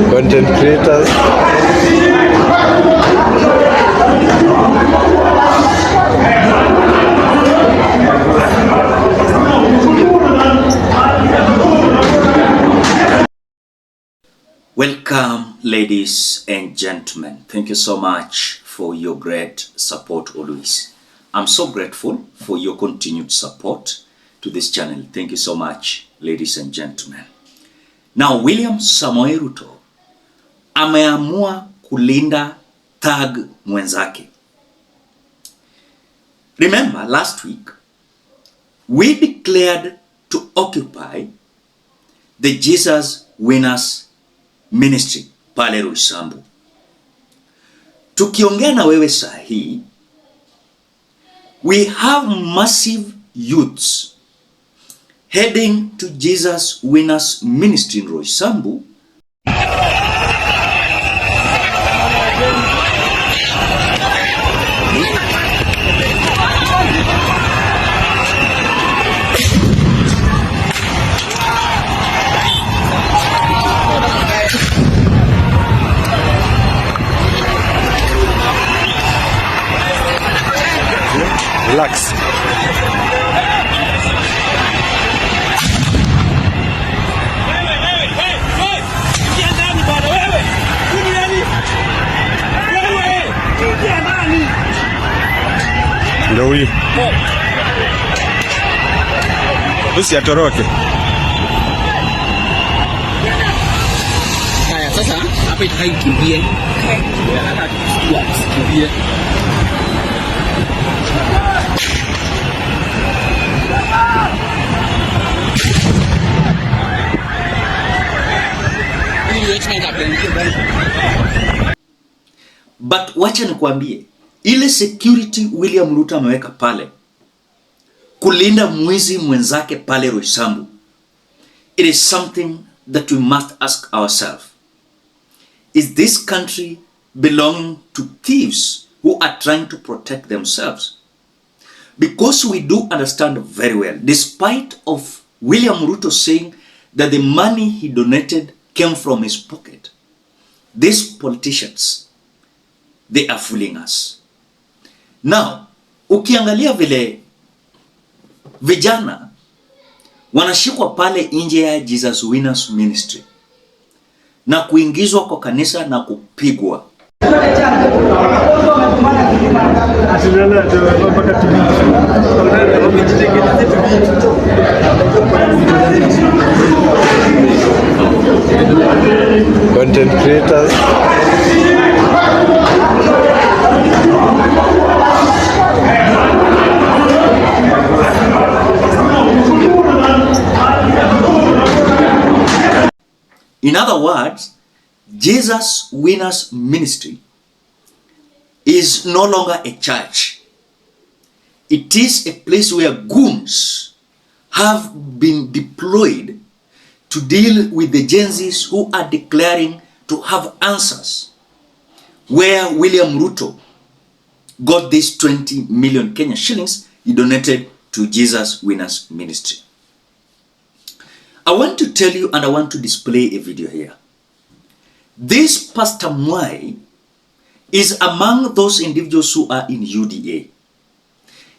Content creators. Welcome, ladies and gentlemen. Thank you so much for your great support always. I'm so grateful for your continued support to this channel. Thank you so much, ladies and gentlemen. Now, William Samoei Ruto ameamua kulinda thug mwenzake. Remember, last week, we declared to occupy the Jesus Winners Ministry pale ROYSAMBU. Tukiongea na wewe sahi, we have massive youths heading to Jesus Winners Ministry in ROYSAMBU Relax. Ndio huyu. Usiatoroke. Haya sasa hapa itakayokimbie. Hata kimbie. But wacha nikwambie, ile security William Ruto ameweka pale kulinda mwizi mwenzake pale ROYSAMBU, it is something that we must ask ourselves. Is this country belonging to thieves who are trying to protect themselves? Because we do understand very well, despite of William Ruto saying that the money he donated came from his pocket, these politicians, they are fooling us. Now, ukiangalia vile vijana wanashikwa pale nje ya Jesus Winners Ministry na kuingizwa kwa kanisa na kupigwa. Content creators. In other words, Jesus Winners Ministry is no longer a church. It is a place where goons have been deployed to deal with the Gen Zs who are declaring to have answers. Where William Ruto got this 20 million Kenya shillings he donated to Jesus Winners Ministry. I want to tell you and I want to display a video here. This Pastor Mwai is among those individuals who are in UDA.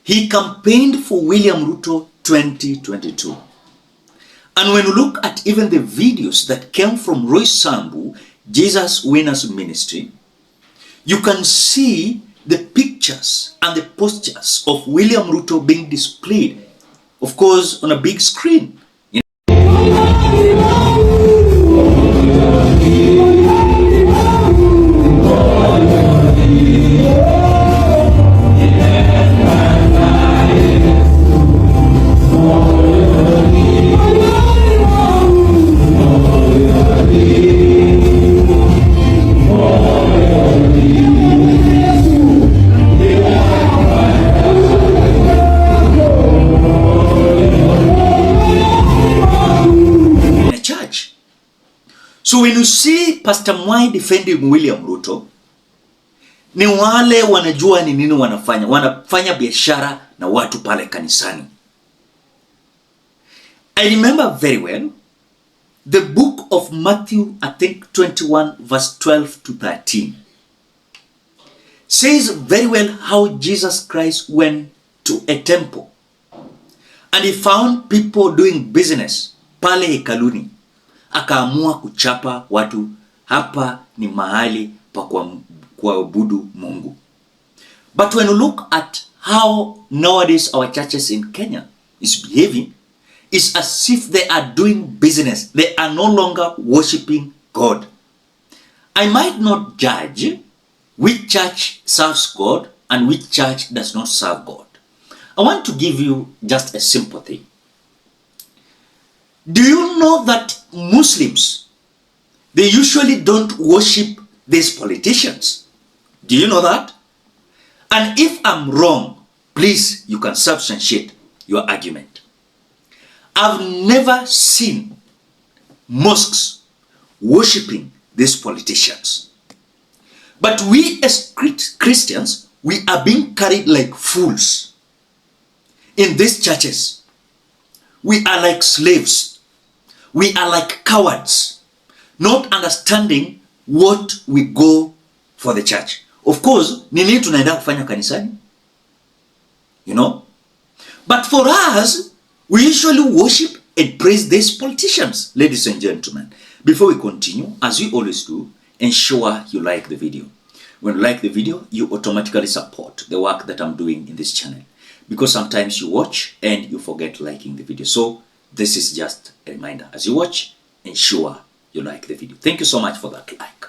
He campaigned for William Ruto 2022. And when you look at even the videos that came from ROYSAMBU, Jesus Winners Ministry, you can see the pictures and the postures of William Ruto being displayed, of course, on a big screen. So when you see Pastor Mwai defending William Ruto, ni wale wanajua ni nini wanafanya biashara na watu pale kanisani. I remember very well the book of Matthew, I think 21 verse 12 to 13 says very well how Jesus Christ went to a temple and he found people doing business pale hekaluni. Akaamua kuchapa watu, hapa ni mahali pa kuabudu Mungu. But when you look at how nowadays our churches in Kenya is behaving, it's as if they are doing business. They are no longer worshiping God. I might not judge which church serves God and which church does not serve God. I want to give you just a simple thing. Do you know that Muslims, they usually don't worship these politicians? Do you know that? And if I'm wrong, please, you can substantiate your argument. I've never seen mosques worshiping these politicians. But we as Christians, we are being carried like fools in these churches. We are like slaves. We are like cowards, not understanding what we go for the church. Of course, ni nini tunaenda kufanya kanisani? You know? But for us, we usually worship and praise these politicians. Ladies and gentlemen, before we continue, as we always do, ensure you like the video. When you like the video, you automatically support the work that I'm doing in this channel. Because sometimes you watch and you forget liking the video. So this is just a reminder. As you watch, ensure you like the video. Thank you so much for that like.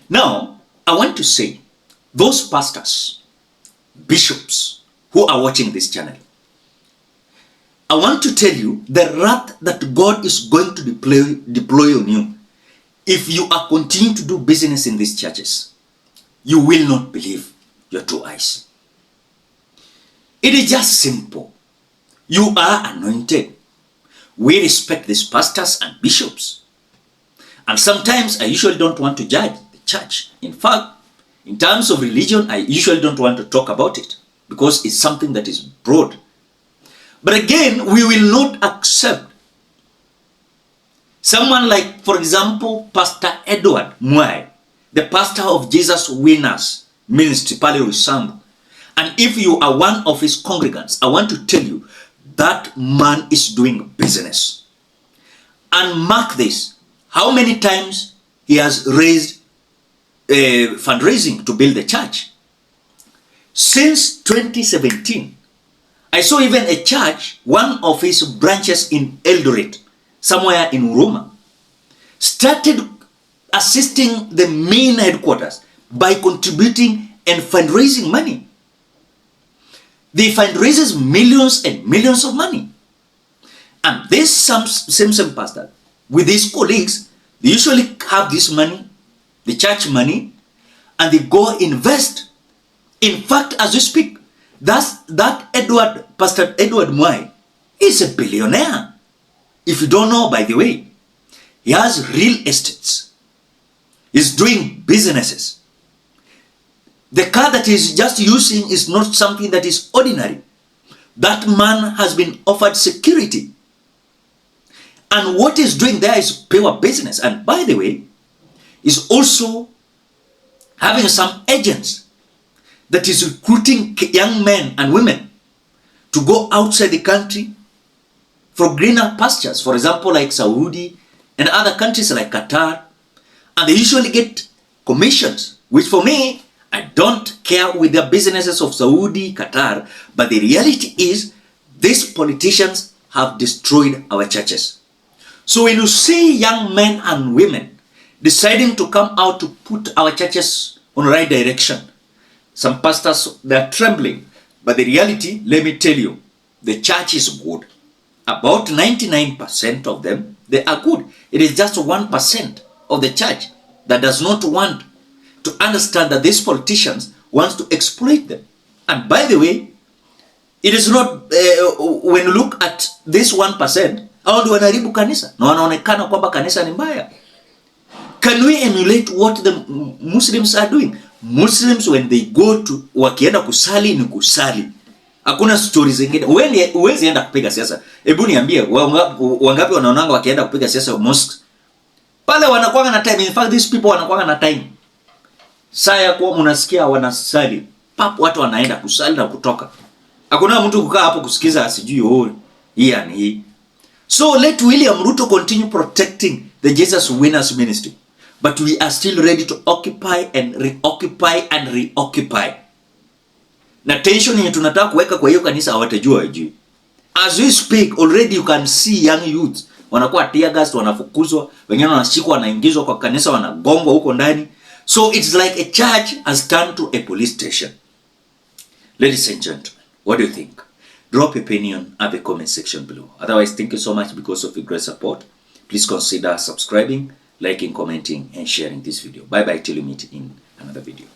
Now, I want to say, those pastors, bishops who are watching this channel, I want to tell you the wrath that God is going to deploy on you if you are continuing to do business in these churches. You will not believe your two eyes. It is just simple. You are anointed. We respect these pastors and bishops. And sometimes I usually don't want to judge the church. In fact, in terms of religion, I usually don't want to talk about it because it's something that is broad. But again, we will not accept someone like, for example, Pastor Edward Mwai, the pastor of Jesus Winners Ministry, pale ROYSAMBU. And if you are one of his congregants, I want to tell you that man is doing business. And mark this, how many times he has raised fundraising to build the church. Since 2017, I saw even a church, one of his branches in Eldoret, somewhere in Roma, started assisting the main headquarters by contributing and fundraising money. They fundraises millions and millions of money. And this same pastor, with his colleagues, they usually have this money, the church money, and they go invest. In fact, as we speak, Pastor Edward Mwai is a billionaire. If you don't know, by the way, he has real estates. He's doing businesses. The car that he's just using is not something that is ordinary. That man has been offered security. And what he's doing there is pure business. And by the way, he's also having some agents that is recruiting young men and women to go outside the country for greener pastures. For example, like Saudi and other countries like Qatar. And they usually get commissions, which for me, I don't care with the businesses of Saudi, Qatar, but the reality is these politicians have destroyed our churches. So when you see young men and women deciding to come out to put our churches on the right direction, some pastors, they're trembling. But the reality, let me tell you, the church is good. About 99% of them, they are good. It is just 1% of the church that does not want to understand that these politicians want to exploit them. And by the way, it is not, when you look at this 1%, hao ndio wanaharibu kanisa na wanaonekana kwamba kanisa ni mbaya. Can we emulate what the Muslims are doing? Muslims when they go to, wakienda kusali ni kusali. Hakuna stories zingine. Uwezi enda kupiga siasa. Hebu niambie wangapi wanaonanga wakienda kupiga siasa mosque? Pale wanakuanga na time. In fact these people wanakuanga na time. Saa ya kuwa unasikia wanasali. Pap watu wanaenda kusali na kutoka. Hakuna mtu kukaa hapo kusikiza asijui hii and hii. So let William Ruto continue protecting the Jesus Winners Ministry. But we are still ready to occupy and reoccupy and reoccupy. Na tension yenye tunataka kuweka kwa hiyo kanisa hawatajua hajui. As we speak already you can see young youth wanakuwa tear gas, wanafukuzwa, wengine wanashikwa, wanaingizwa kwa kanisa, wanagongwa huko ndani. So it's like a church has turned to a police station. Ladies and gentlemen, what do you think? Drop your opinion at the comment section below. Otherwise, thank you so much because of your great support. Please consider subscribing, liking, commenting, and sharing this video. Bye bye till you meet in another video.